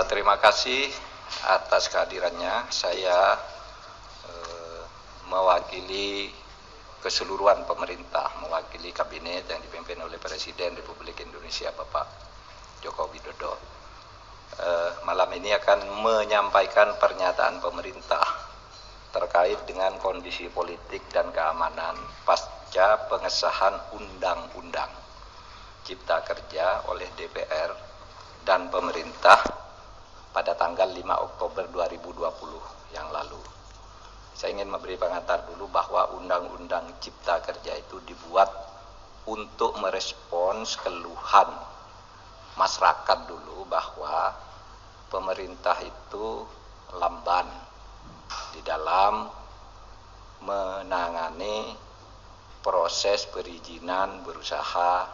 Terima kasih atas kehadirannya. Saya mewakili keseluruhan pemerintah, mewakili kabinet yang dipimpin oleh Presiden Republik Indonesia Bapak Joko Widodo. Malam ini akan menyampaikan pernyataan pemerintah terkait dengan kondisi politik dan keamanan pasca pengesahan Undang-Undang Cipta Kerja oleh DPR dan pemerintah pada tanggal 5 Oktober 2020 yang lalu. Saya ingin memberi pengantar dulu bahwa Undang-Undang Cipta Kerja itu dibuat untuk merespons keluhan masyarakat dulu bahwa pemerintah itu lamban di dalam menangani proses perizinan berusaha,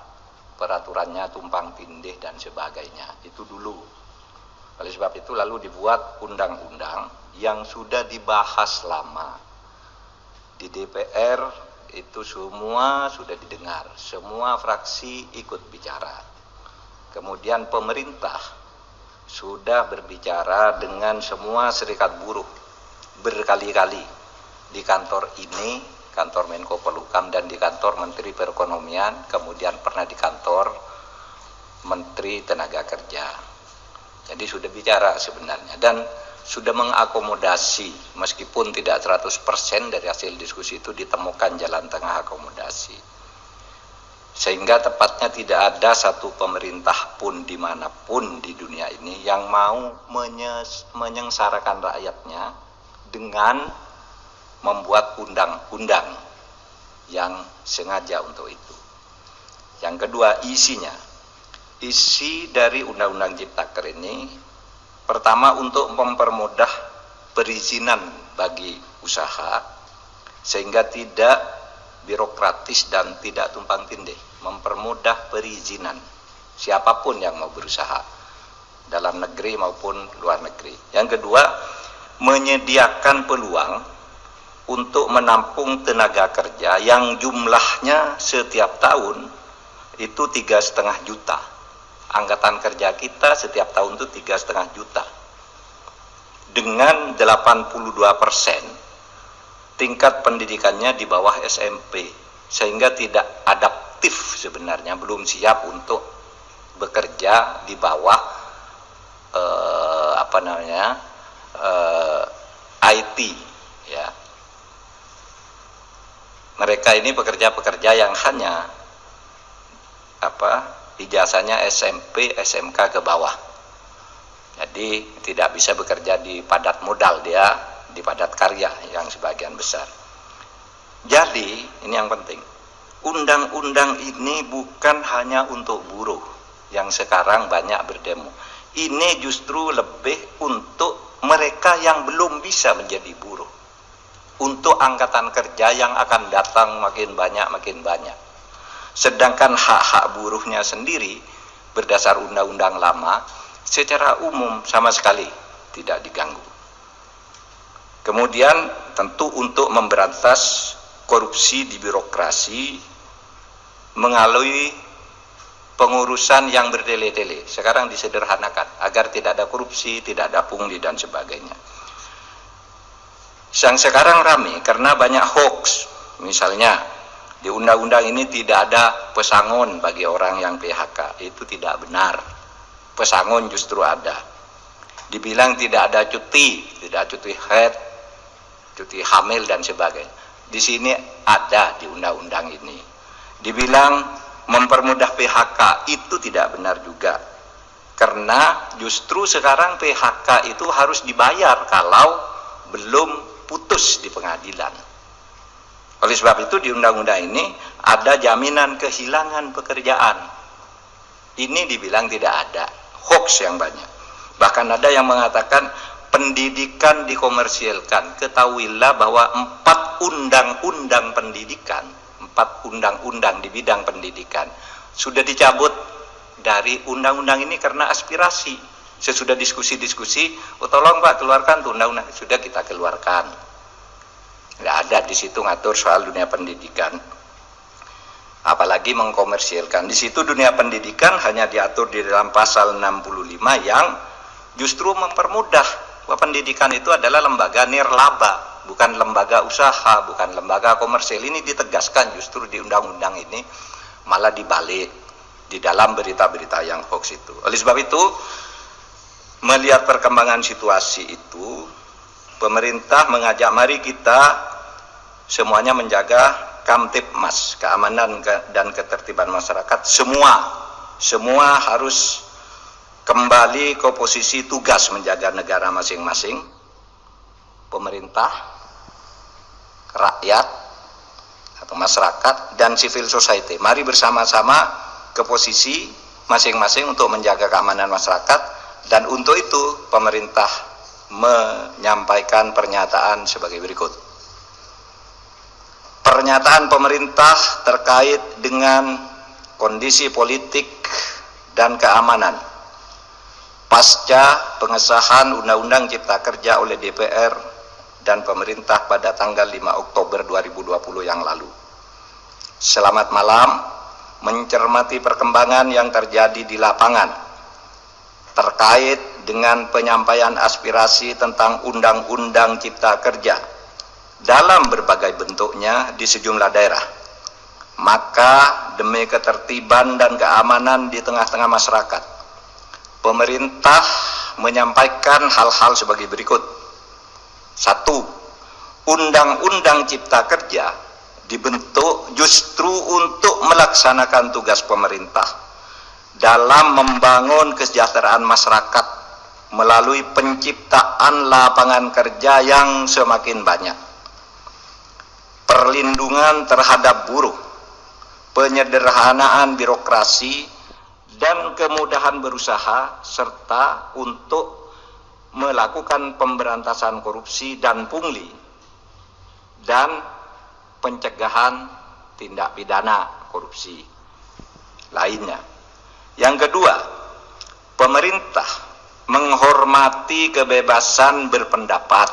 peraturannya tumpang tindih dan sebagainya. Itu dulu. Oleh sebab itu lalu dibuat undang-undang yang sudah dibahas lama di DPR, itu semua sudah didengar, semua fraksi ikut bicara. Kemudian pemerintah sudah berbicara dengan semua serikat buruh berkali-kali di kantor ini, kantor Menko Polhukam, dan di kantor Menteri Perekonomian, kemudian pernah di kantor Menteri Tenaga Kerja. Jadi sudah bicara sebenarnya dan sudah mengakomodasi, meskipun tidak 100% dari hasil diskusi itu ditemukan jalan tengah akomodasi. Sehingga tepatnya tidak ada satu pemerintah pun dimanapun di dunia ini yang mau menyengsarakan rakyatnya dengan membuat undang-undang yang sengaja untuk itu. Yang kedua, isinya. Isi dari Undang-Undang Cipta Kerja ini pertama untuk mempermudah perizinan bagi usaha sehingga tidak birokratis dan tidak tumpang tindih, mempermudah perizinan siapapun yang mau berusaha dalam negeri maupun luar negeri. Yang kedua, menyediakan peluang untuk menampung tenaga kerja yang jumlahnya setiap tahun itu 3,5 juta. Angkatan kerja kita setiap tahun itu 3,5 juta. Dengan 82% tingkat pendidikannya di bawah SMP, sehingga tidak adaptif sebenarnya, belum siap untuk bekerja di bawah IT ya. Mereka ini pekerja-pekerja yang hanya ijazahnya SMP, SMK ke bawah. Jadi tidak bisa bekerja di padat modal, dia di padat karya yang sebagian besar. Jadi ini yang penting. Undang-undang ini bukan hanya untuk buruh yang sekarang banyak berdemo. Ini justru lebih untuk mereka yang belum bisa menjadi buruh. Untuk angkatan kerja yang akan datang makin banyak. Sedangkan hak-hak buruhnya sendiri berdasar undang-undang lama secara umum sama sekali tidak diganggu. Kemudian tentu untuk memberantas korupsi di birokrasi melalui pengurusan yang bertele-tele. Sekarang disederhanakan agar tidak ada korupsi, tidak ada pungli dan sebagainya. Yang sekarang ramai karena banyak hoax. Misalnya di undang-undang ini tidak ada pesangon bagi orang yang PHK. Itu tidak benar. Pesangon justru ada. Dibilang tidak ada cuti, tidak cuti haid, cuti hamil dan sebagainya. Di sini ada di undang-undang ini. Dibilang mempermudah PHK, itu tidak benar juga. Karena justru sekarang PHK itu harus dibayar kalau belum putus di pengadilan. Oleh sebab itu di undang-undang ini ada jaminan kehilangan pekerjaan. Ini dibilang tidak ada, hoax yang banyak. Bahkan ada yang mengatakan pendidikan dikomersialkan. Ketahuilah bahwa 4 undang-undang pendidikan, 4 undang-undang di bidang pendidikan sudah dicabut dari undang-undang ini karena aspirasi. Sesudah diskusi-diskusi, tolong Pak keluarkan tuh undang-undang. Sudah kita keluarkan. Nggak ada di situ ngatur soal dunia pendidikan, apalagi mengkomersilkan. Di situ dunia pendidikan hanya diatur di dalam pasal 65 yang justru mempermudah bahwa pendidikan itu adalah lembaga nirlaba, bukan lembaga usaha, bukan lembaga komersil. Ini ditegaskan justru di undang-undang ini, malah dibalik di dalam berita-berita yang hoax itu. Oleh sebab itu, melihat perkembangan situasi itu, pemerintah mengajak mari kita semuanya menjaga Kamtibmas, keamanan dan ketertiban masyarakat. Semua harus kembali ke posisi tugas menjaga negara masing-masing. Pemerintah, rakyat atau masyarakat, dan civil society. Mari bersama-sama ke posisi masing-masing untuk menjaga keamanan masyarakat, dan untuk itu pemerintah menyampaikan pernyataan sebagai berikut. Pernyataan pemerintah terkait dengan kondisi politik dan keamanan pasca pengesahan Undang-Undang Cipta Kerja oleh DPR dan pemerintah pada tanggal 5 Oktober 2020 yang lalu. Selamat malam, mencermati perkembangan yang terjadi di lapangan terkait dengan penyampaian aspirasi tentang Undang-Undang Cipta Kerja dalam berbagai bentuknya di sejumlah daerah. Maka demi ketertiban dan keamanan di tengah-tengah masyarakat, pemerintah menyampaikan hal-hal sebagai berikut. 1. Undang-Undang Cipta Kerja dibentuk justru untuk melaksanakan tugas pemerintah dalam membangun kesejahteraan masyarakat melalui penciptaan lapangan kerja yang semakin banyak, perlindungan terhadap buruh, penyederhanaan birokrasi, dan kemudahan berusaha, serta untuk melakukan pemberantasan korupsi dan pungli, dan pencegahan tindak pidana korupsi lainnya. Yang kedua, pemerintah menghormati kebebasan berpendapat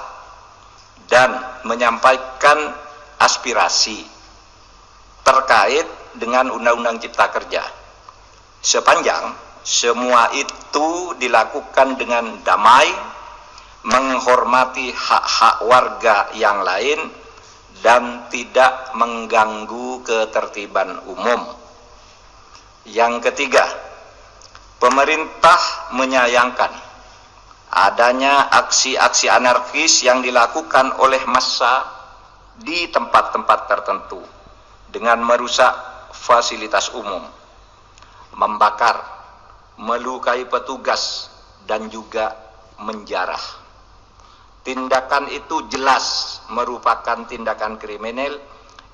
dan menyampaikan aspirasi terkait dengan Undang-Undang Cipta Kerja, sepanjang semua itu dilakukan dengan damai, menghormati hak-hak warga yang lain, dan tidak mengganggu ketertiban umum. Yang ketiga, pemerintah menyayangkan adanya aksi-aksi anarkis yang dilakukan oleh massa di tempat-tempat tertentu dengan merusak fasilitas umum, membakar, melukai petugas, dan juga menjarah. Tindakan itu jelas merupakan tindakan kriminal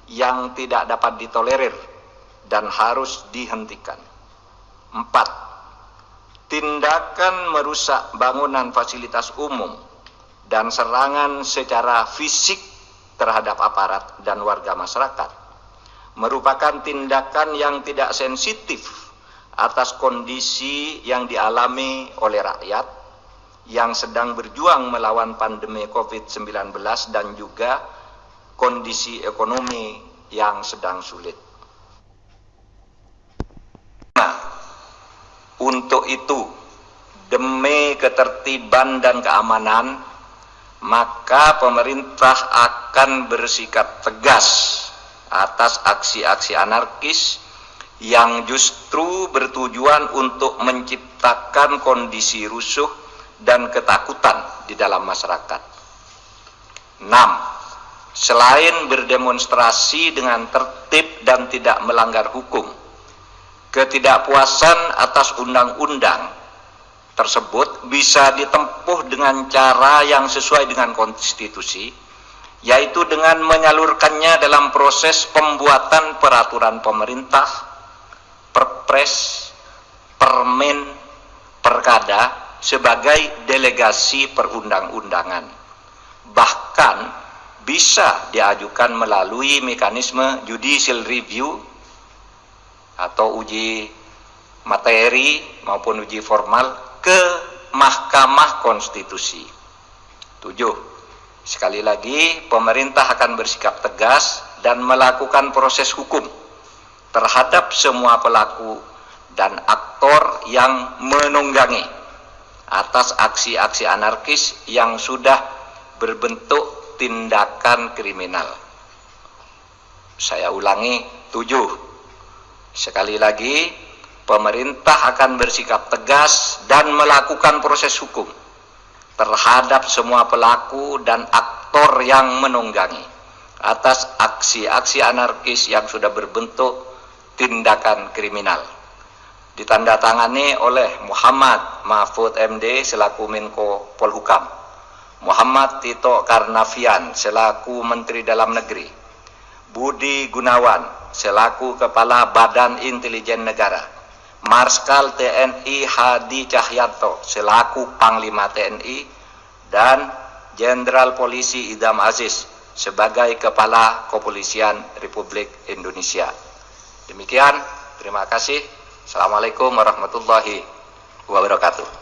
yang tidak dapat ditolerir dan harus dihentikan. 4. Tindakan merusak bangunan fasilitas umum dan serangan secara fisik terhadap aparat dan warga masyarakat merupakan tindakan yang tidak sensitif atas kondisi yang dialami oleh rakyat yang sedang berjuang melawan pandemi COVID-19 dan juga kondisi ekonomi yang sedang sulit. Nah, untuk itu, demi ketertiban dan keamanan, maka pemerintah akan bersikap tegas atas aksi-aksi anarkis yang justru bertujuan untuk menciptakan kondisi rusuh dan ketakutan di dalam masyarakat. 6. Selain berdemonstrasi dengan tertib dan tidak melanggar hukum, ketidakpuasan atas undang-undang tersebut bisa ditempuh dengan cara yang sesuai dengan konstitusi, yaitu dengan menyalurkannya dalam proses pembuatan peraturan pemerintah, perpres, permen, perkada sebagai delegasi perundang-undangan. Bahkan bisa diajukan melalui mekanisme judicial review atau uji materi maupun uji formal ke Mahkamah Konstitusi. 7. Sekali lagi, pemerintah akan bersikap tegas dan melakukan proses hukum terhadap semua pelaku dan aktor yang menunggangi atas aksi-aksi anarkis yang sudah berbentuk tindakan kriminal. Saya ulangi, 7. Sekali lagi, pemerintah akan bersikap tegas dan melakukan proses hukum terhadap semua pelaku dan aktor yang menunggangi atas aksi-aksi anarkis yang sudah berbentuk tindakan kriminal. Ditandatangani oleh Muhammad Mahfud MD selaku Menko Polhukam, Muhammad Tito Karnavian selaku Menteri Dalam Negeri, Budi Gunawan selaku Kepala Badan Intelijen Negara, Marskal TNI Hadi Cahyanto selaku Panglima TNI, dan Jenderal Polisi Idham Aziz sebagai Kepala Kepolisian Republik Indonesia. Demikian, terima kasih. Assalamualaikum warahmatullahi wabarakatuh.